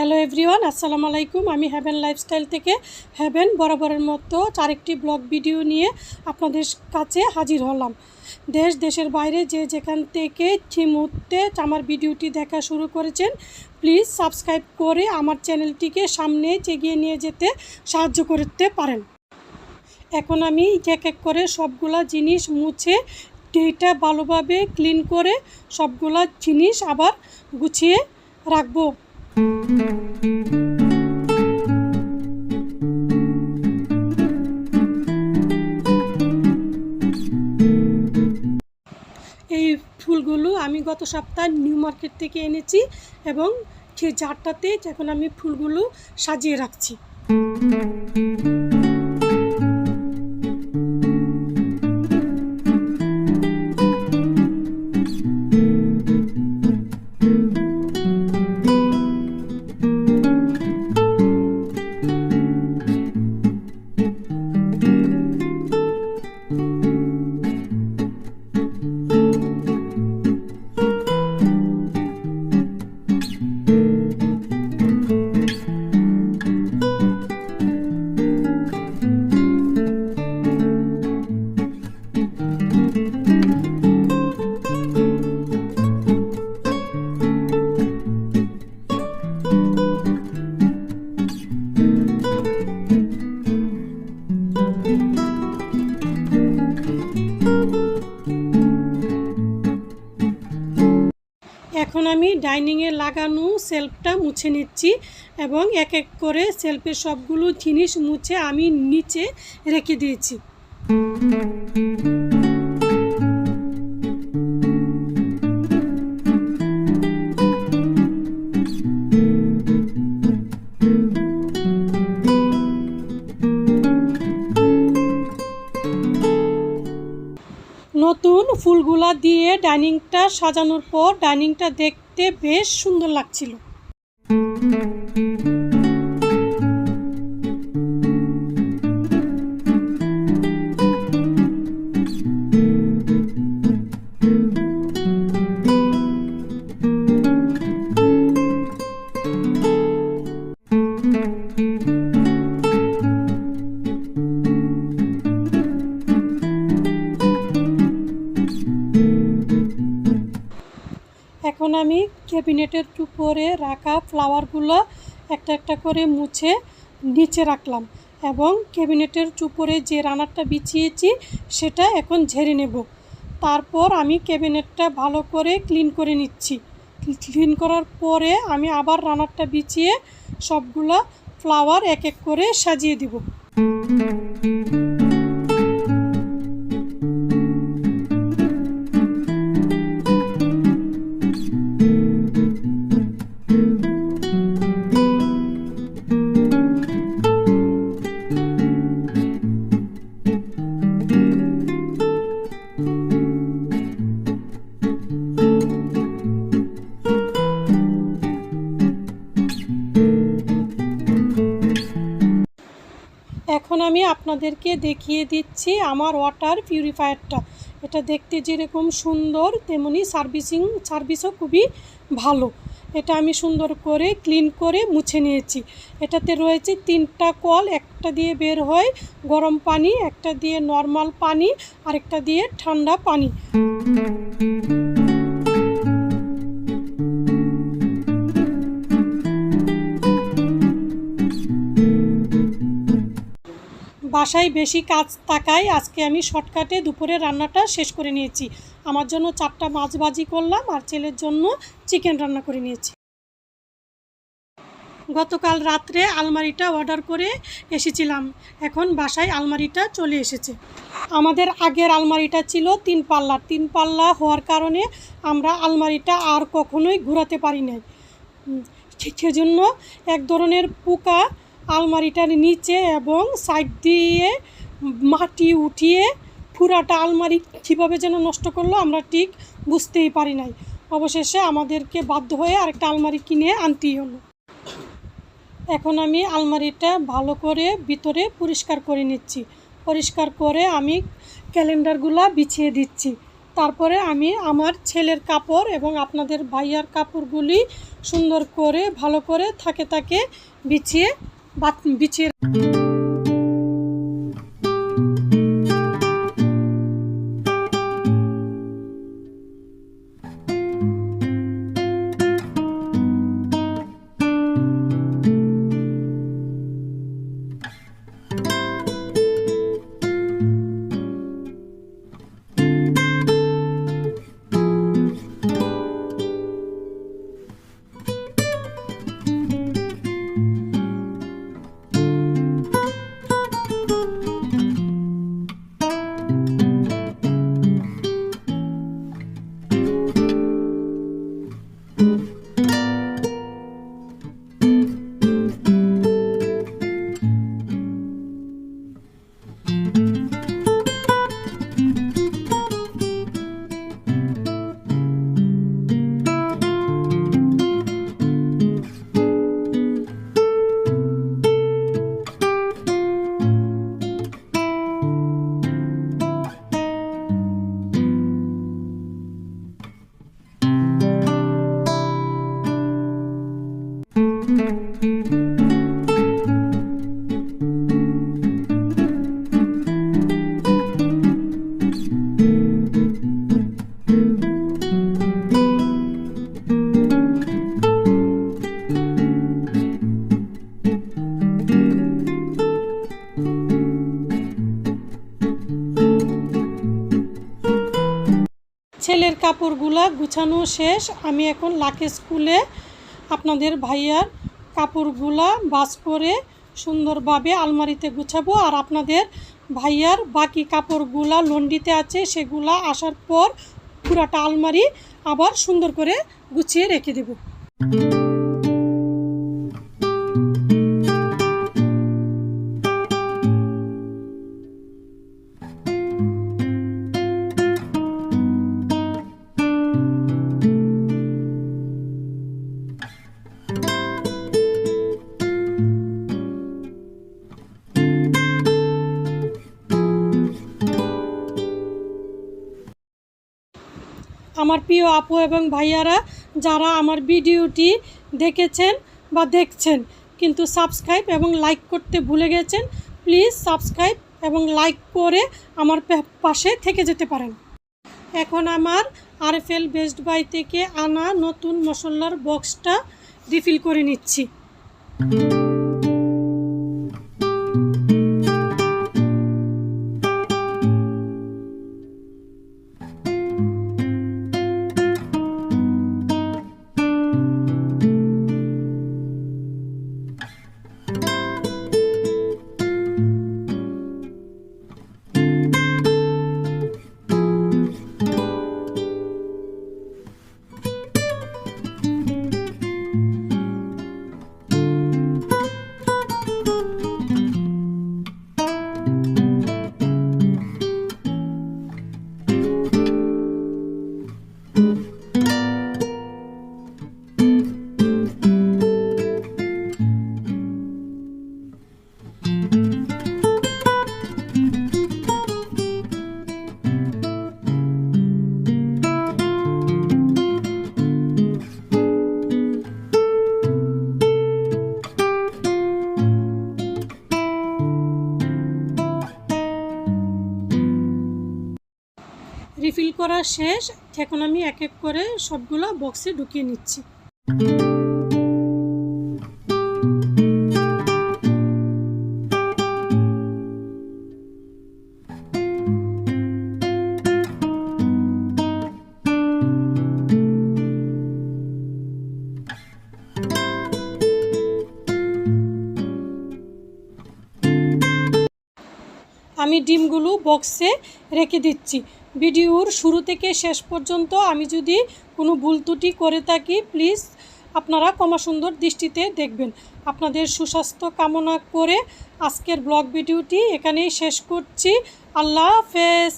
Hello everyone, আসসালামু আলাইকুম। আমি হ্যাভেন লাইফস্টাইল থেকে হ্যাভেন বরাবরের মতো আরেকটি ব্লগ ভিডিও নিয়ে আপনাদের কাছে হাজির হলাম। দেশের বাইরে যে যেখান থেকে এই মুহূর্তে আমার ভিডিওটি দেখা শুরু করেছেন, প্লিজ সাবস্ক্রাইব করে আমার চ্যানেলটিকে সামনে এগিয়ে নিয়ে যেতে সাহায্য করতে পারেন। এখন আমি এক এক করে সবগুলা জিনিস মুছে এটা ভালোভাবে ক্লিন করে সবগুলা জিনিস আবার গুছিয়ে রাখবো। এই ফুলগুলো আমি গত সপ্তাহে নিউ মার্কেট থেকে এনেছি এবং সেই জারটাতে এখন আমি ফুলগুলো সাজিয়ে রাখছি। এখন আমি ডাইনিংয়ে লাগানো সেলফটা মুছে নিচ্ছি এবং এক এক করে সেলফের সবগুলো জিনিস মুছে আমি নিচে রেখে দিয়েছি। নতুন ফুলগুলা দিয়ে ডাইনিংটা সাজানোর পর ডাইনিংটা দেখতে বেশ সুন্দর লাগছিল। এখন আমি ক্যাবিনেটের উপরে রাখা ফ্লাওয়ারগুলো একটা একটা করে মুছে নিচে রাখলাম এবং ক্যাবিনেটের উপরে যে রানারটা বিছিয়েছি সেটা এখন ঝেড়ে নেব। তারপর আমি ক্যাবিনেটটা ভালো করে ক্লিন করে নিচ্ছি। ক্লিন করার পরে আমি আবার রানারটা বিছিয়ে সবগুলো ফ্লাওয়ার এক এক করে সাজিয়ে দিব। এখন আমি আপনাদেরকে দেখিয়ে দিচ্ছি আমার ওয়াটার পিউরিফায়ারটা। এটা দেখতে যেরকম সুন্দর তেমনি সার্ভিসও খুবই ভালো। এটা আমি সুন্দর করে ক্লিন করে মুছে নিয়েছি। এটাতে রয়েছে 3টা কল, একটা দিয়ে বের হয় গরম পানি, একটা দিয়ে নর্মাল পানি, আরেকটা দিয়ে ঠান্ডা পানি। বাসায় বেশি কাজ থাকায় আজকে আমি শর্টকাটে দুপুরে রান্নাটা শেষ করে নিয়েছি। আমার জন্য 4টা মাছ ভাজি করলাম আর ছেলের জন্য চিকেন রান্না করে নিয়েছি। গতকাল রাত্রে আলমারিটা অর্ডার করে এসেছিলাম, এখন বাসায় আলমারিটা চলে এসেছে। আমাদের আগের আলমারিটা ছিল 3 পাল্লা হওয়ার কারণে আমরা আলমারিটা আর কখনোই ঘোরাতে পারি নাই। সেজন্য এক ধরনের পোকা আলমারিটার নিচে এবং সাইড দিয়ে মাটি উঠিয়ে পুরাটা আলমারি কীভাবে যেন নষ্ট করলো আমরা ঠিক বুঝতেই পারি নাই। অবশেষে আমাদেরকে বাধ্য হয়ে আরেকটা আলমারি কিনে আনতেই হলো। এখন আমি আলমারিটা ভালো করে ভিতরে পরিষ্কার করে নিচ্ছি। পরিষ্কার করে আমি ক্যালেন্ডারগুলো বিছিয়ে দিচ্ছি। তারপরে আমি আমার ছেলের কাপড় এবং আপনাদের ভাইয়ার কাপড়গুলি সুন্দর করে ভালো করে থাকে বিছিয়ে ছেলের কাপড়গুলা গুছানো শেষ। আমি এখন লাকেজ খুলে আপনাদের ভাইয়ার কাপড়গুলা ভাঁজ করে সুন্দরভাবে আলমারিতে গুছাবো, আর আপনাদের ভাইয়ার বাকি কাপড়গুলা লন্ডিতে আছে সেগুলা আসার পর পুরাটা আলমারি আবার সুন্দর করে গুছিয়ে রেখে দেব। আমার প্রিয় আপু এবং ভাইয়ারা যারা আমার ভিডিওটি দেখেছেন বা দেখছেন কিন্তু সাবস্ক্রাইব এবং লাইক করতে ভুলে গেছেন, প্লিজ সাবস্ক্রাইব এবং লাইক করে আমার পাশে থেকে যেতে পারেন। এখন আমার আরএফএল বেস্ট বাই থেকে আনা নতুন মশলার বক্সটা রিফিল করে নিচ্ছি। রিফিল করা শেষ। এখন আমি এক এক করে সবগুলো বক্সে ঢুকিয়ে নিচ্ছি। আমি ডিমগুলো বক্সে রেখে দিচ্ছি। ভিডিওর শুরু থেকে শেষ পর্যন্ত আমি যদি কোনো ভুল ত্রুটি করে থাকি প্লিজ আপনারা ক্ষমা সুন্দর দৃষ্টিতে দেখবেন। আপনাদের সুস্বাস্থ্য কামনা করে আজকের ব্লগ ভিডিওটি এখানেই শেষ করছি। আল্লাহ হাফেজ।